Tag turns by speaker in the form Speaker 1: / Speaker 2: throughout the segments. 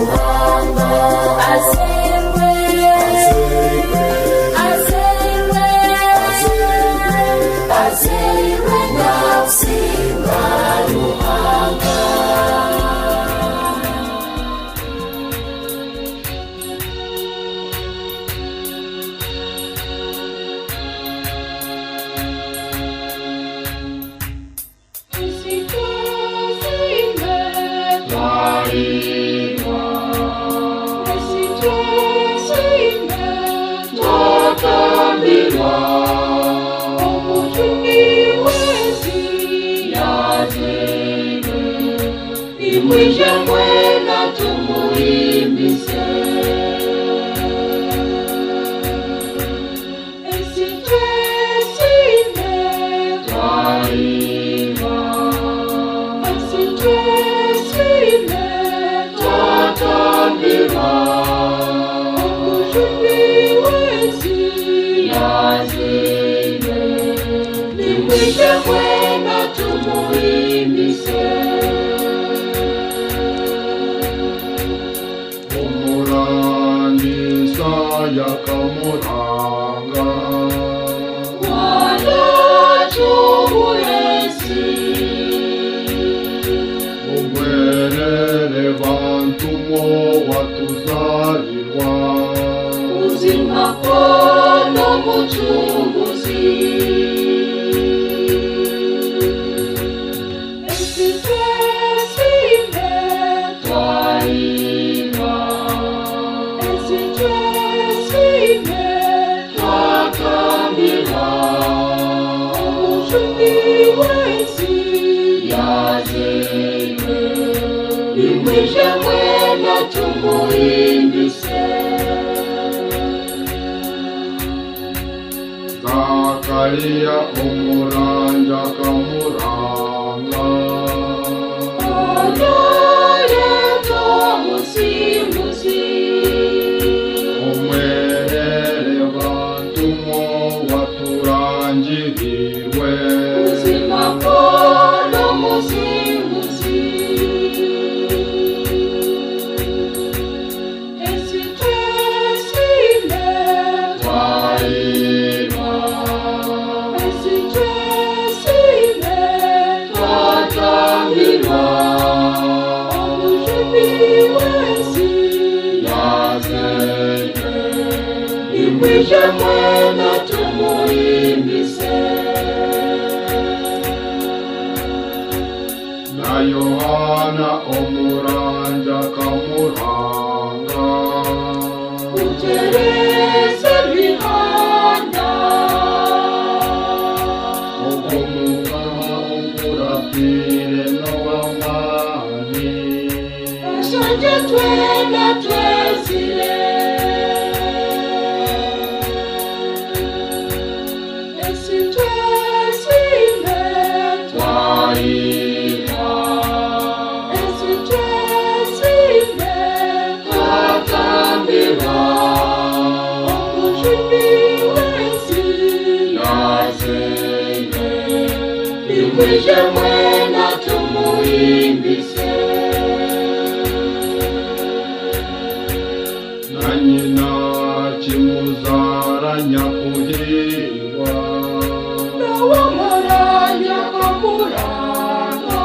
Speaker 1: Ruhanga twaimba. Esi twesime twatambirwa, umucungi w'isi yazanywe, nimwije mwena tumuhimbise. Esi twesime twaimba, esi twesime twatambirwa, umucungi w'isi yazanywe, nimwije mwena tumuhimbise.
Speaker 2: Umurangiza yakamuranga,
Speaker 1: waracumuresi,
Speaker 2: umwerere bantumo watuzarirwa,
Speaker 1: ubuzima bwo n'umucunguzi. Esi twesime twaimba, esi twesime twatambirwa, umucungi w'isi yazanywe, nimwije mwena tumuhimbise.
Speaker 2: Zakariya umuranja akamuranga,
Speaker 1: Oyoyeto musimusi,
Speaker 2: umwerere bantumo waturangirirwe,
Speaker 1: ubuzima bwo n'umusimusi. Esi twesime twaimba, esi twesime twatambirwa, umucungi w'isi yazanywe, nimwije mwena tumuhimbise.
Speaker 2: na Yohana umuranja akamuranga,
Speaker 1: Utereze bihanda,
Speaker 2: ubumuga uburatire n'abamani,
Speaker 1: ashonje twena twezire. Esi twesime twaimba, esi twesime twatambirwa, umucungi w'isi yazanywe, nimwije mwena tumuhimbise.
Speaker 2: na nyina kimuzara nyakuhirwa,
Speaker 1: Nawamuranya kamuranga,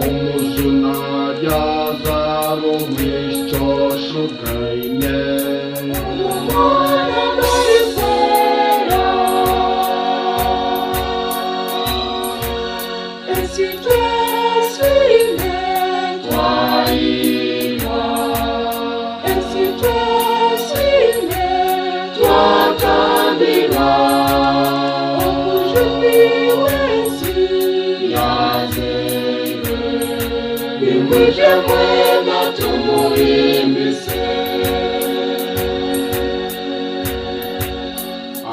Speaker 2: umuzuna ryazaro mwishyoshugaine,
Speaker 1: umwana narikwera. Esi twesime twaimba, esi twesime twatambirwa, umucungi w'isi yazanywe, nimwije mwena tumuhimbise.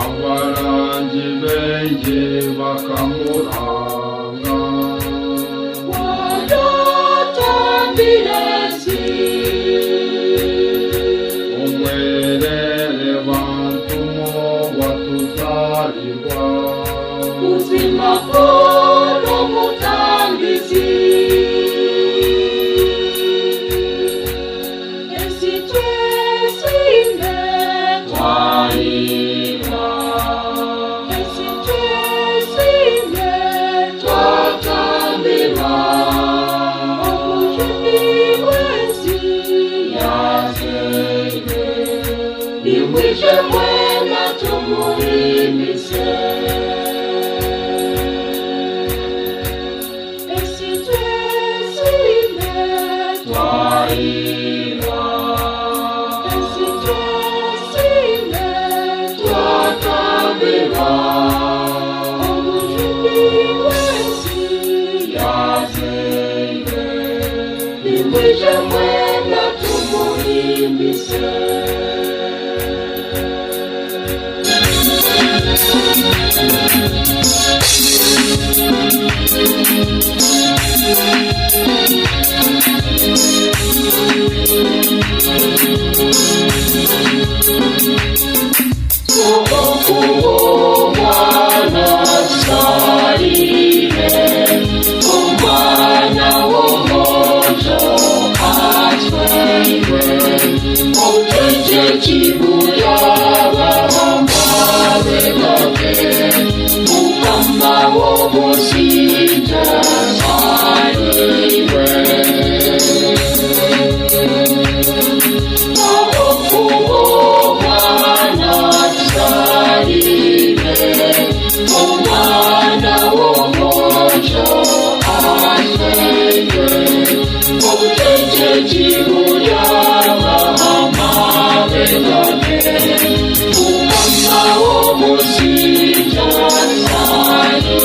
Speaker 2: abarangi benge bakamuranga,
Speaker 1: Waratambiresi,
Speaker 2: umwerere bantumo watuzarirwa,
Speaker 1: ubuzima bwo n'umutambizi. Esi twesime twaimba, esi twesime twatambirwa, umucungi w'isi yazanywe, nimwije mwena tumuhimbise. Esi twesime
Speaker 2: Zaira.
Speaker 1: Esitesime
Speaker 2: Twakabira
Speaker 1: omujuni w'ensi
Speaker 2: yazeire.
Speaker 1: nimwije mwena tumulimbise.
Speaker 2: Umwana Zaire, umwana w'umuco atwewe, utegeki buyabahambare gake, ukama w'ubusite Zaire. Umwana w'umuco atwewe, utegeki buyabahambare gake, ukama w'ubusite Zaire.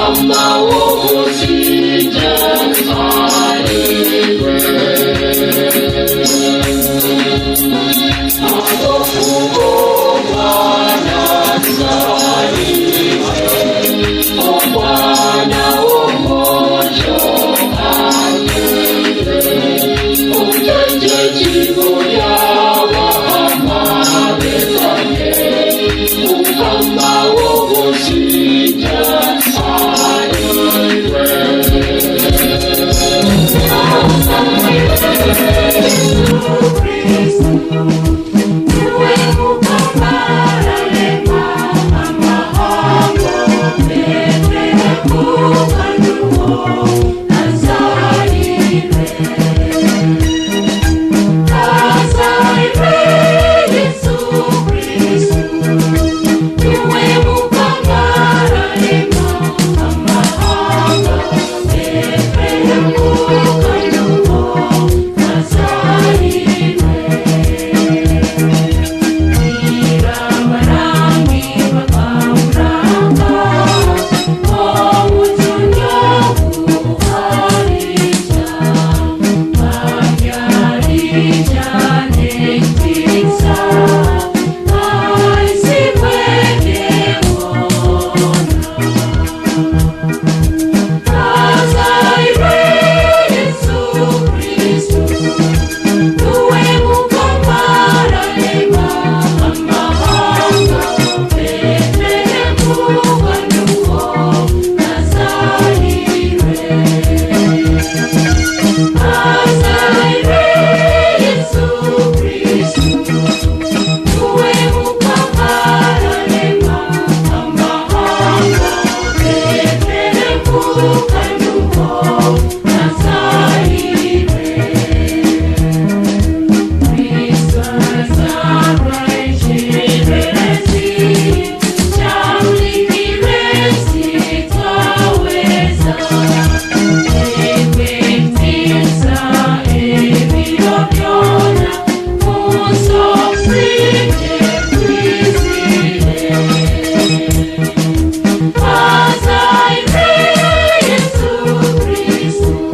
Speaker 2: Mama, oh, see,
Speaker 1: Yesu Kristo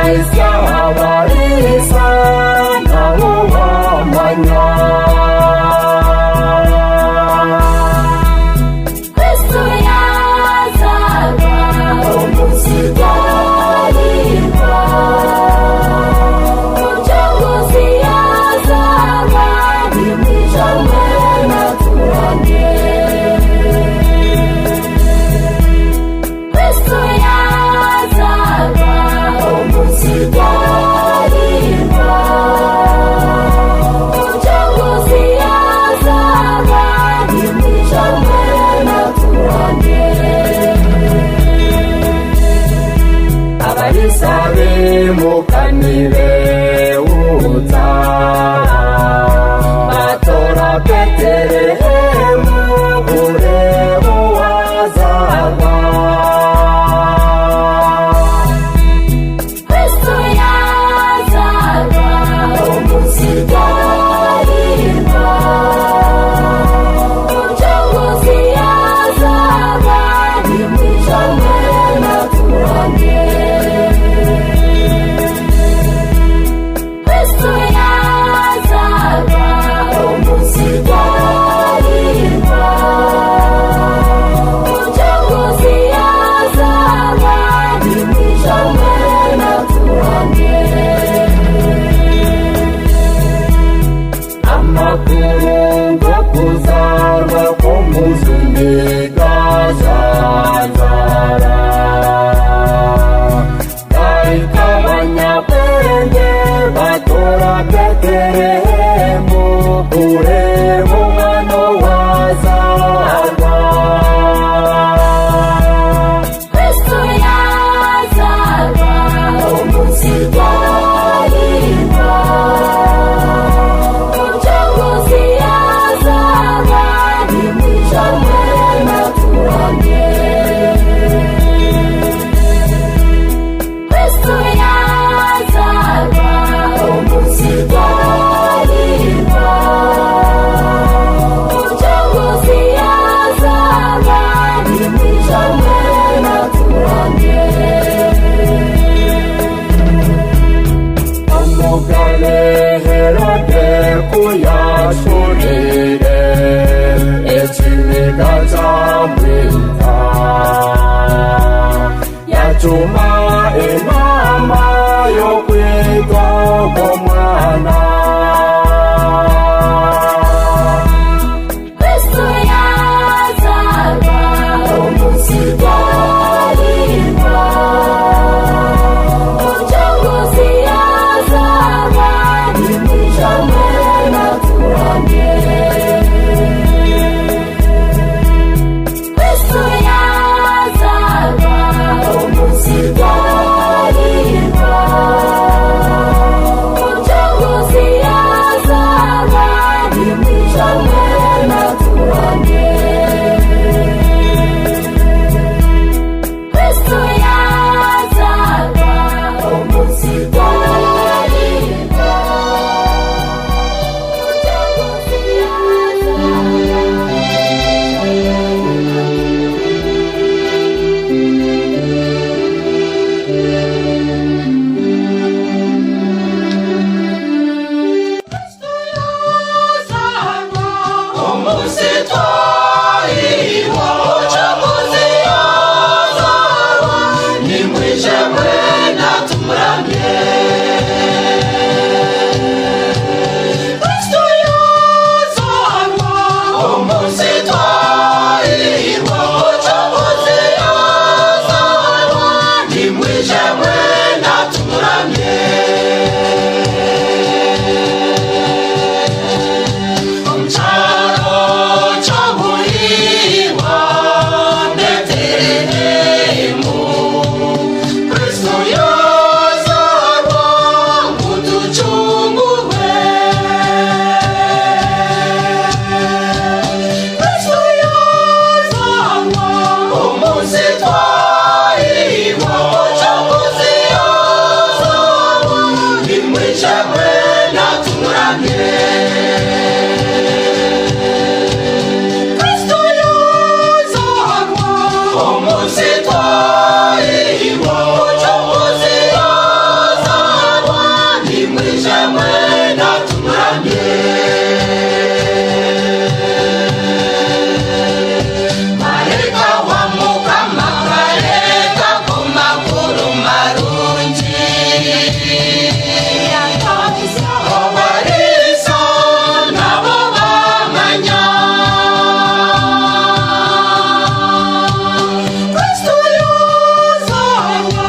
Speaker 2: Barisa nabo bamanya
Speaker 1: Kristo yazaga umusigarirwa umucunguzi yazaga nimwijamwe naturanye Kristo yazaga umusigarirwa umucunguzi yazaga nimwijamwe naturanye
Speaker 2: Abarisa bimukanire uza batora Betelehemu kureba uwazaga
Speaker 1: Kristo yazaga umusigarirwa umucunguzi yazaga nimwijamwe naturanye Kristo yazaga umusigarirwa umucunguzi yazaga nimwijamwe naturanye
Speaker 2: amakuru ngo kuzarwa k'umuzuni gazazara bahita abanyabwenge batora Betelehemu kureba umwana wazarwa
Speaker 1: Kristo yazaga umusigarirwa umucunguzi yazaga nimwijamwe naturanye Kristo yazaga umusigarirwa umucunguzi yazaga nimwijamwe naturanye
Speaker 2: Umugale Herode kuyashurire ekinigaza mwita yatuma inama yo kwiga k'umwana
Speaker 1: Kristo yazaga umusigarirwa umucunguzi yazaga nimwijamwe naturanye Kristo yazaga umusigarirwa umucunguzi yazaga nimwijamwe naturanye Kristo yazaga umusigarirwa umucunguzi
Speaker 3: abariso nabo bamanya Kristo yazanywe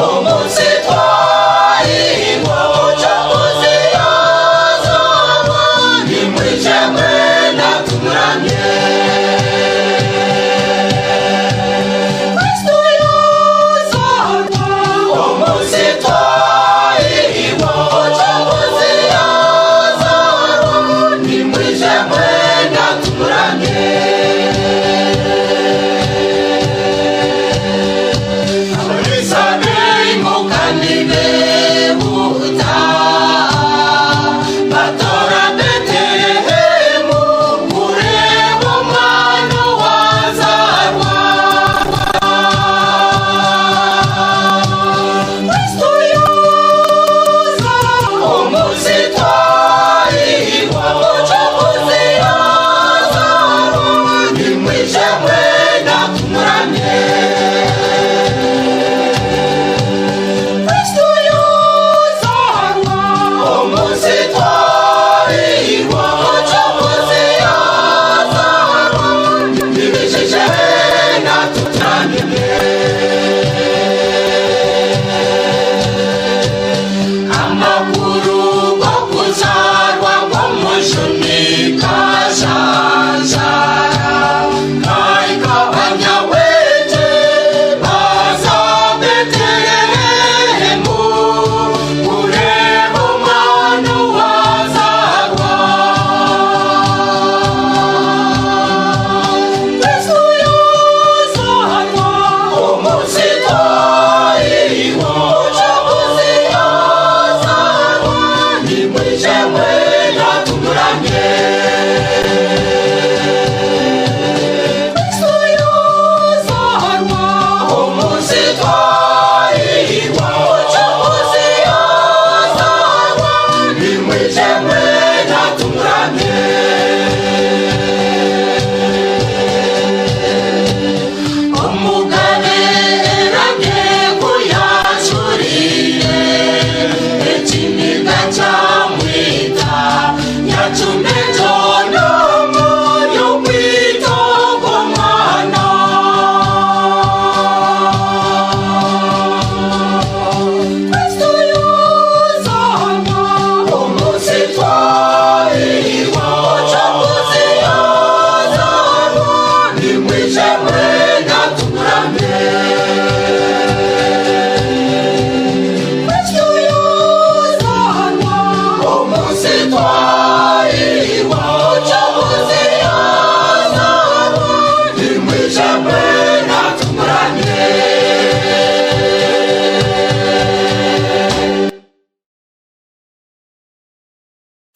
Speaker 3: umunsi twahirwa umucunguzi yazanywe nimwice mwenda tumuramye Kristo yazanywe umunsi twahirwa umucunguzi yazanywe nimwice mwenda tumuramye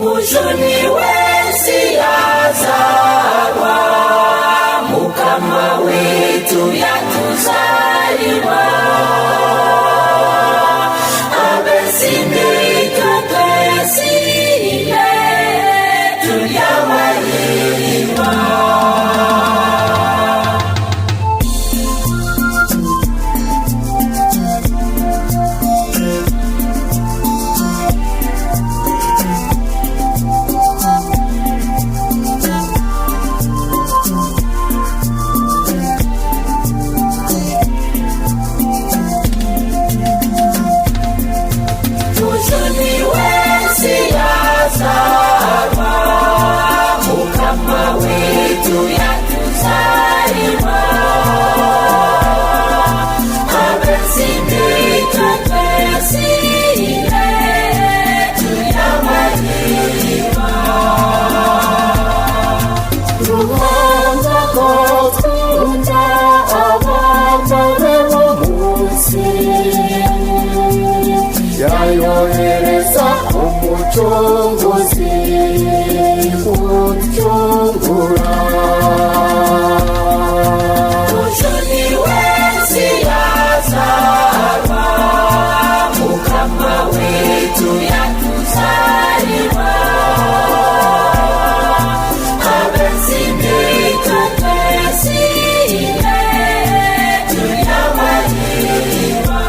Speaker 1: Mujuni wesi yazarwa Mukama wetu yatuzaliwa Abesindika twesile tulyawahirwa
Speaker 2: yayohereza umucunguzi kuducungura
Speaker 1: Mujuni wesi yazarwa Mukama wetu yatuzaliwa Abesindika twesile tulyawahirwa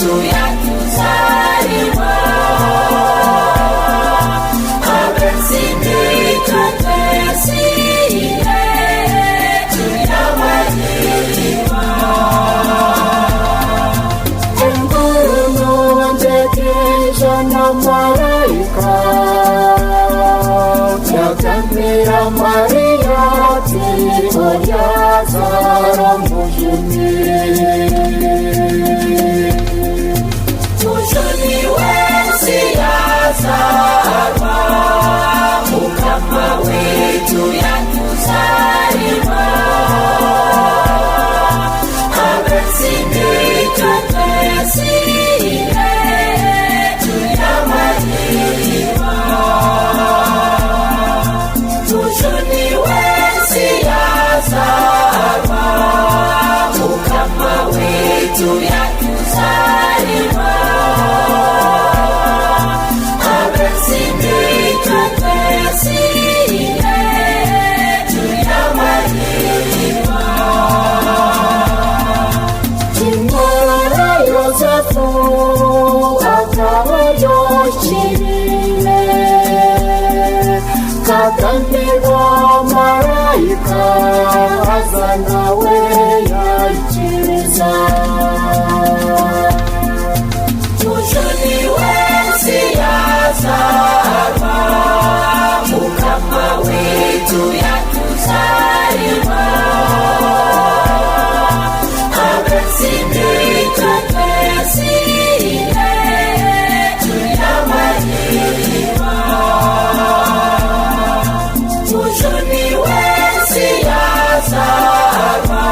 Speaker 1: wetu yakuzaliwa amesimika twesiye tuyawajiliwa
Speaker 2: Enguru ntekesha na malaika yakamira Maria tiro Lazaro mujuni
Speaker 1: Mujuni wensi yazarwa Mukama wetu yakuzaliwa amesimika twesiye tuyawajiliwa Mujuni wensi yazarwa Mukama wetu yakuzaliwa amesimika twesiye tuyawajiliwa
Speaker 2: Kimara Yosefu akawa yoshirire kakambirwa malaika aza nawe yayikiriza
Speaker 1: Mujuni wensi yazarwa Mukama wetu yakuzaliwa amesimika twesiye tuyawajiliwa Mujuni wensi yazarwa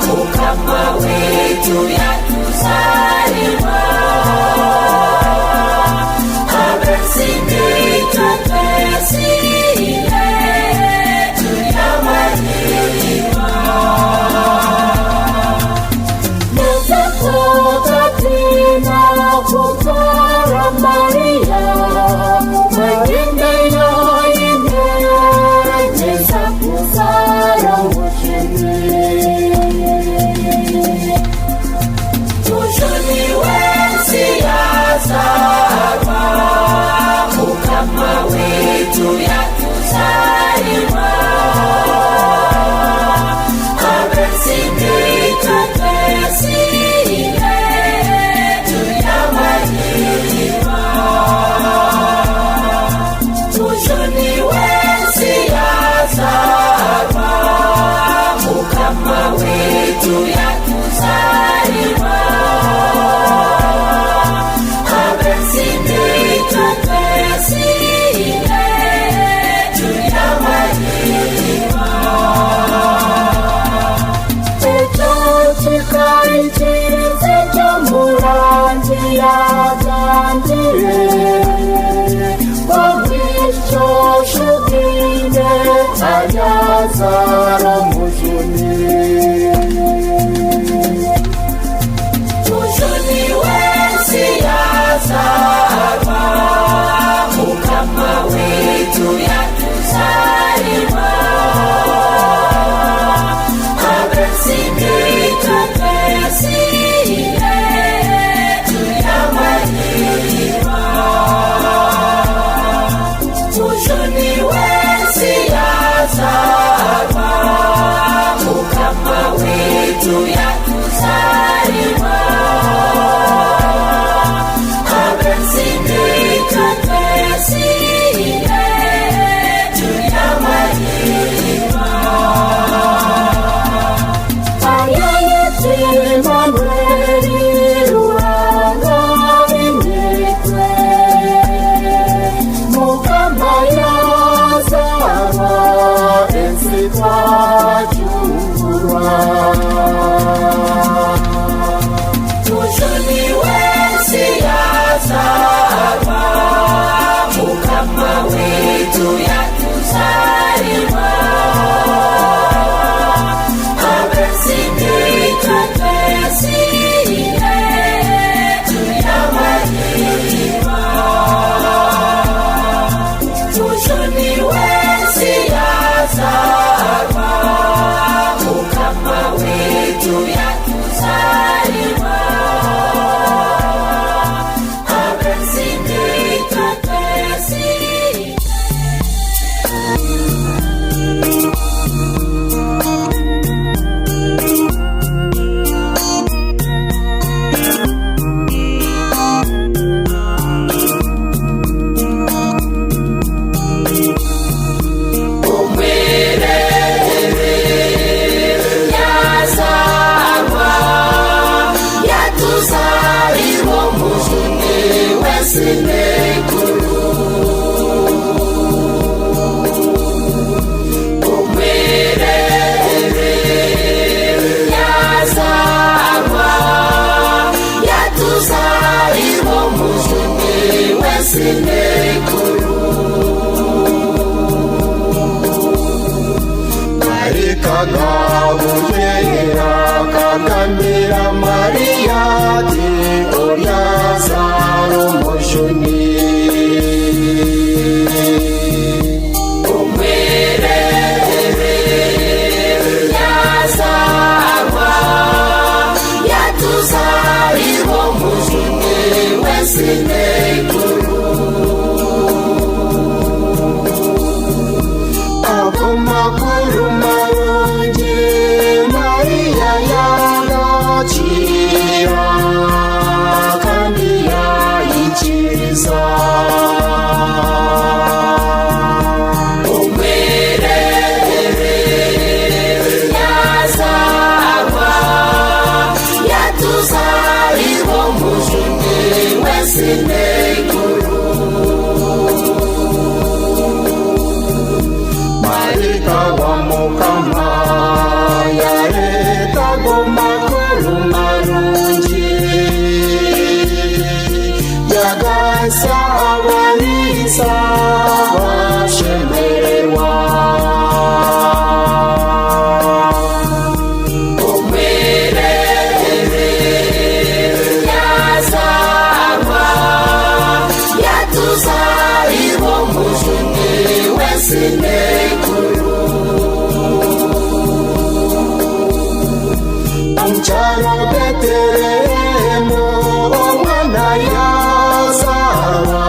Speaker 1: Mukama wetu yakuzaliwa amesimika twesiye tuyawajiliwa
Speaker 2: Katina kutara Maria magende yoyine neza kuzara mujini
Speaker 1: Mujuni wensi yazarwa Mukama wetu yakuzaliwa amesimika twesiye tuyawajiliwa Mujuni wensi yazarwa Mukama wetu yakuzaliwa amesimika twesiye tuyawajiliwa
Speaker 2: echo chikaitirize chomurangi yazandire omwisho shugine ayazaro mujuni
Speaker 1: Mujuni wensi yazarwa Mukama wetu yakuzaliwa amesimika twesiye tuyawajiliwa Mujuni wensi yazarwa Mukama wetu yakuzaliwa amesimika twesiye tuyawajiliwa
Speaker 2: ayayete Emmanueli ruhanga imitwe Mukama yazaba ensi twacungurwa
Speaker 1: Mujuni wensi yazarwa Mukama wetu yakuzaliwa amesimika twesiye tuyawajiliwa Mujuni wensi yazarwa Mukama wetu
Speaker 2: kagabuyera kagambira Mariya ati Lazaro mushuni makuru marungi Mariya yagacira kandi yayikiriza
Speaker 1: umwerere yazarwa yatuzariho mujuni wese nekuru
Speaker 2: Mukama yaretaga makuru marungi yagasa abalisa bashemererwa
Speaker 1: umwerere yazarwa yatuzariho mujuni wese nekuru
Speaker 2: Charo Betelehemu omwana yazarwa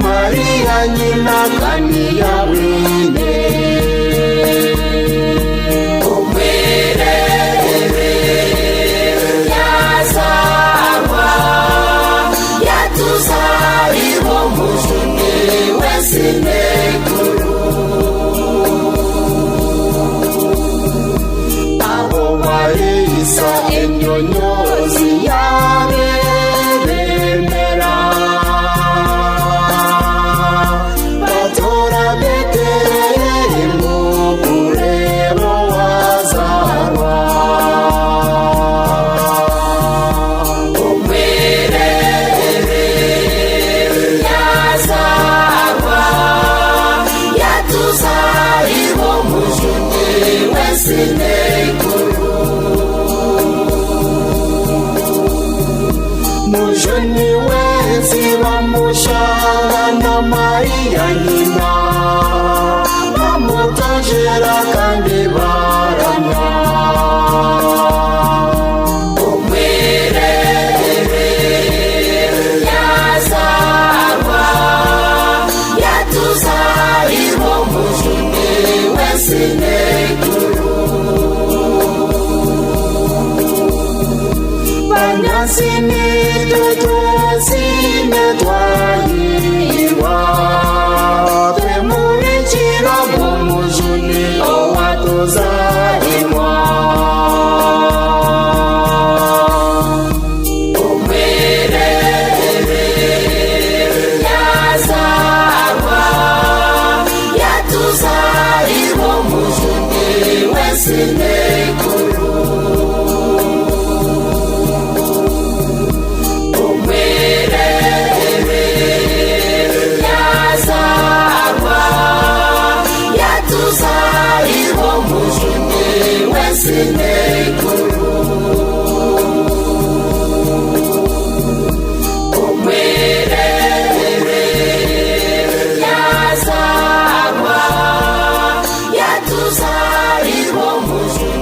Speaker 2: Mariya nyina kandi yawine
Speaker 1: umwerere yazarwa yatuzariho mujuni wese nekuru
Speaker 2: Isa enyonyozi yaremera batora Betelehemu kureba wazarwa
Speaker 1: umwerere yazarwa yatuzariho mujuni wese nekuru
Speaker 2: mujuni wese bamushanga na Mariya nyina bamutojera kandi baramya
Speaker 1: umwerere yazarwa yatuzariho mujuni wese nekuru
Speaker 2: Banyasini tutosine twahirwa twemurikira mu mujuni owatuzarwa
Speaker 1: umwerere yazarwa yatuzariho mujuni wese nekuru umwerere yazarwa yatuzariho mujuni wese nekuru umwerere yazarwa yatuzariho mujuni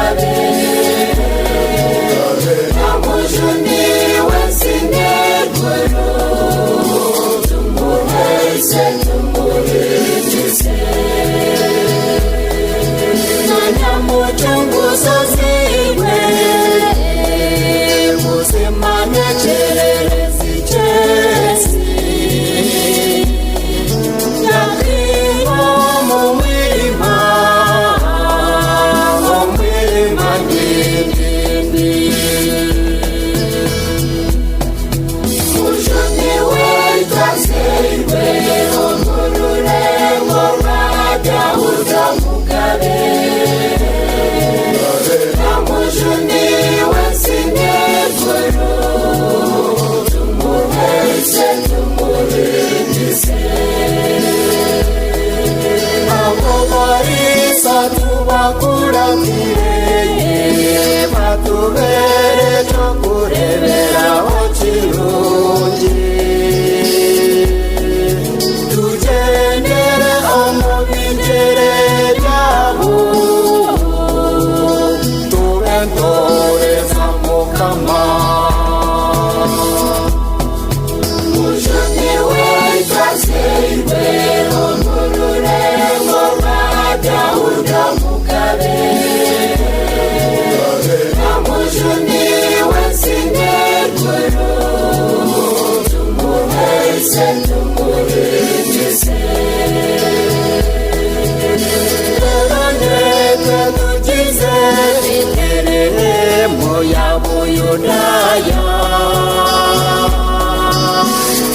Speaker 1: mugabe Namujuni wensineguru Tumuhese tumuhitise Nanyamuchunguza zigwe Muzimane cherezi chesi Yakiro mumwima ndindi Mushuni wetazirwe Omurure morada udamugabe Namujuni wensineguru Tumuhese tumuhitise Abo barisa tubakuramire Batubere cyo kureberaho kirungi Tugendere mu bigere byabo Tubentoreza Mukama Mushuni wetazirwe Omurure morada udamugabe Namujuni wensineguru Tumuhese tumuhitise Turoneke tugize Iteremo ya Buyudaya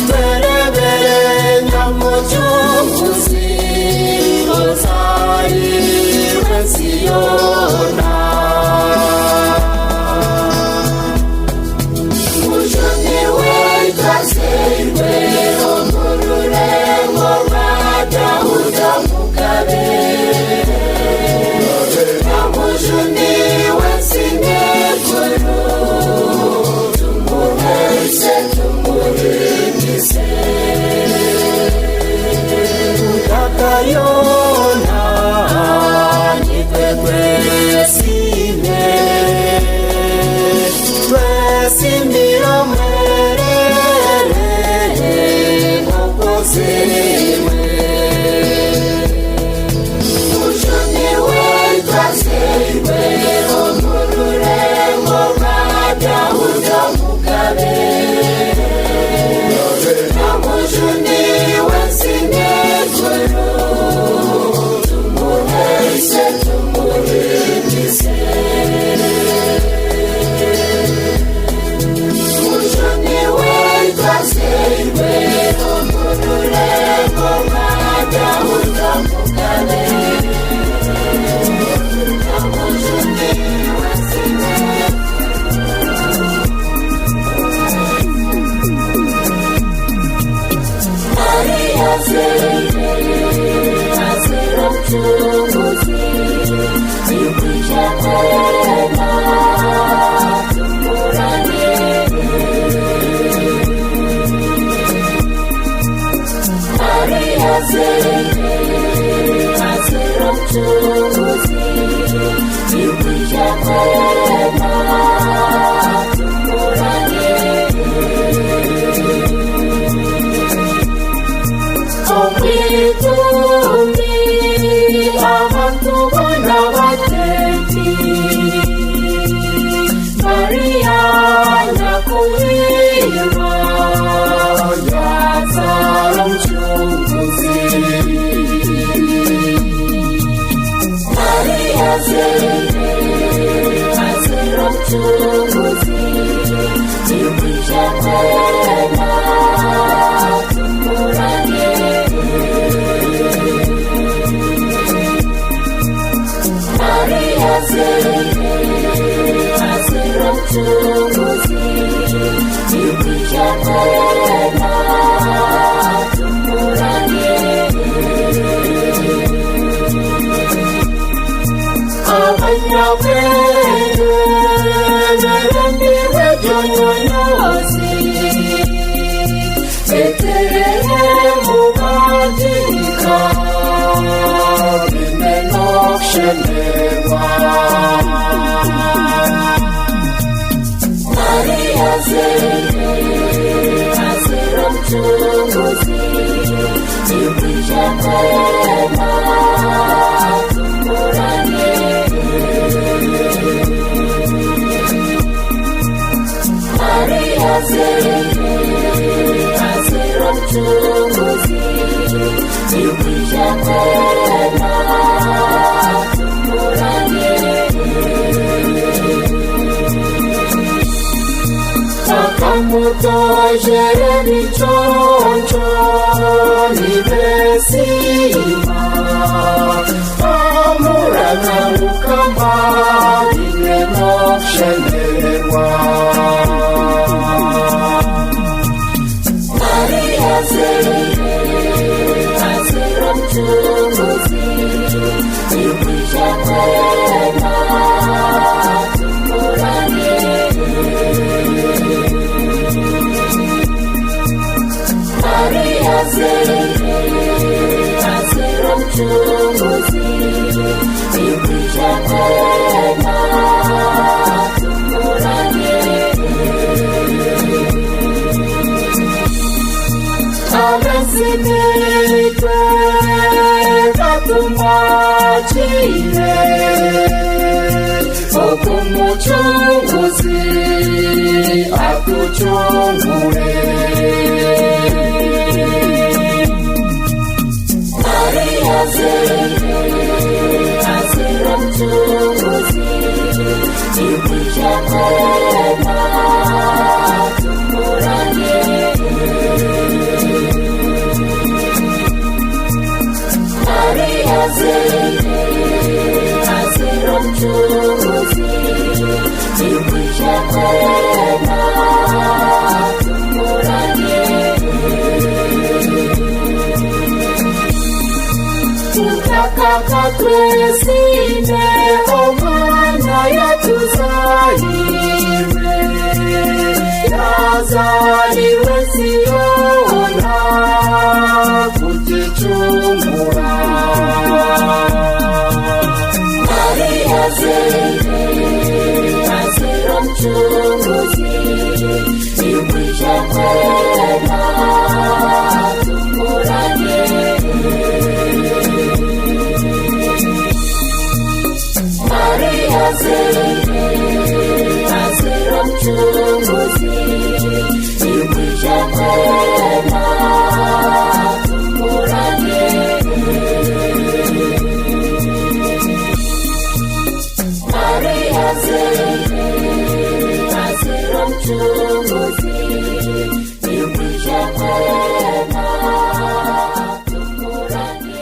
Speaker 1: Twerebere Nyamucunguzi Ozariwe Siyona Mushuni wetazirwe Omurure morada udamugabe Namujuni wensineguru Tumuhese tumuhitise Utakayona nitwe twesime Twesimira mwerere Mukozimwe Mushuni wetazirwe Omurure morada udamugabe Namujuni wensineguru Tumuhese tumuhitise Mushuni wetazirwe Omurure morada udamugabe Namujuni wensineguru Maria zere azira mchunguzi Yukwisha kwema tumurane Maria zere azira mchunguzi Yukwisha kwema tumurane Omwitumbi abantu bona bateti Maria nakuwirwa yazara mchunguzi Maria zere azira mchunguzi Yukwisha kwema tumurane Maria zere azira mchunguzi Yukwisha kwema tumurane Abanyabwenge Ndiwe byonyozi Betelehemu badika Bimenokshenerwa
Speaker 2: mutojere michoncho nibesima amurana mukama ineno shenderwa
Speaker 1: Maria Zere Azira mchunguzi Ibwisha kwema tumurane Maria Zere Azira mchunguzi Ibwisha kwema tumurane
Speaker 2: Amesimikwe katumachire okumuchunguzi atuchungure
Speaker 1: Maria Zere Azira mchunguzi Ibwisha kwema tumurane Maria Zere Azira mchunguzi Ibwisha kwema tumurane
Speaker 2: Tutakakatwesine omwana yatuzaire yazaliwe Siona kujichungura
Speaker 1: Maria Zere Azira mchunguzi Ibwisha kwema tumurane Maria Zere Azira mchunguzi Ibwisha kwema tumurane Maria Zere Azira mchunguzi Ibwisha kwema tumurane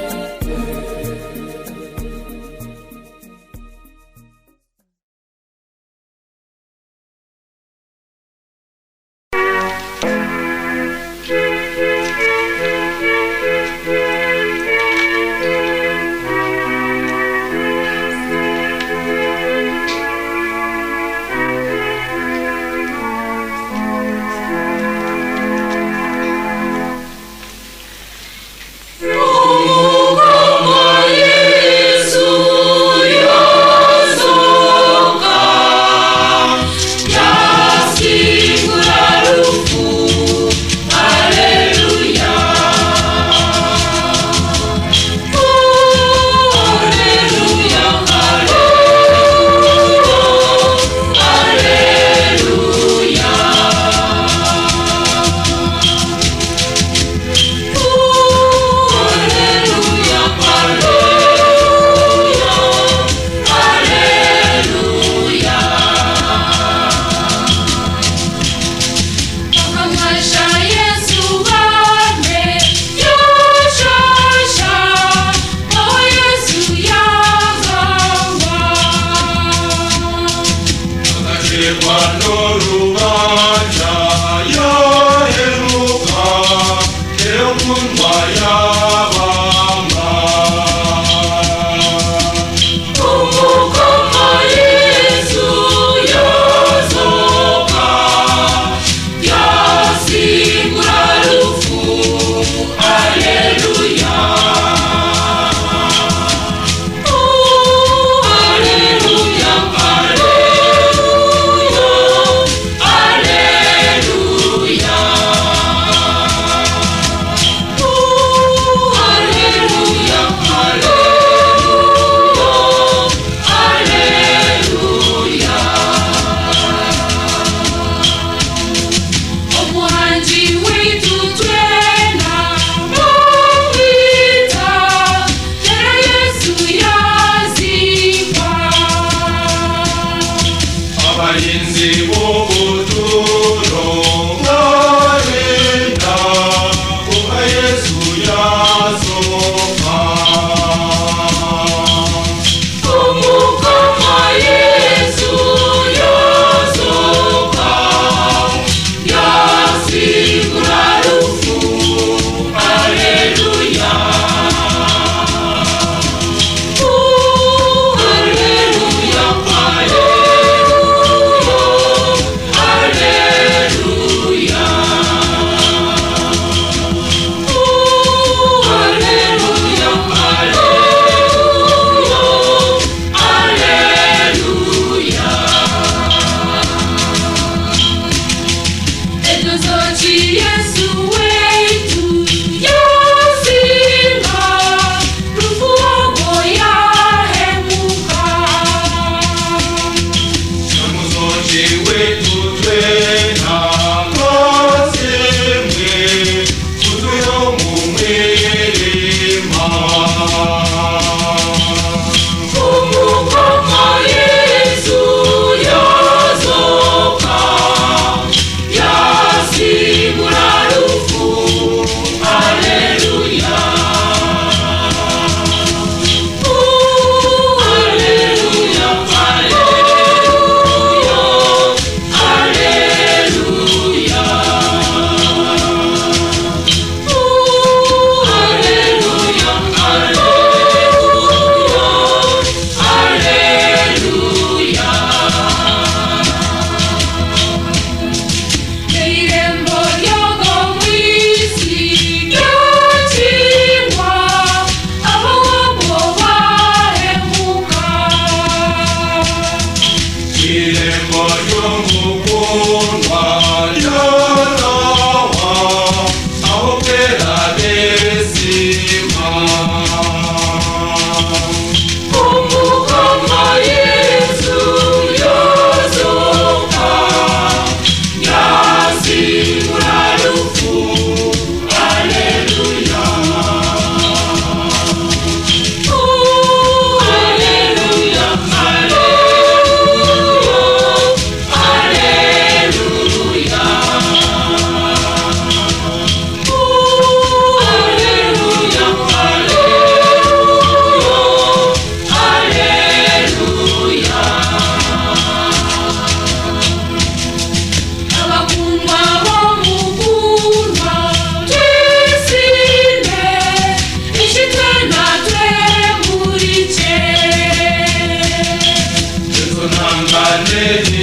Speaker 3: abarinzi b'ubuturo Amen.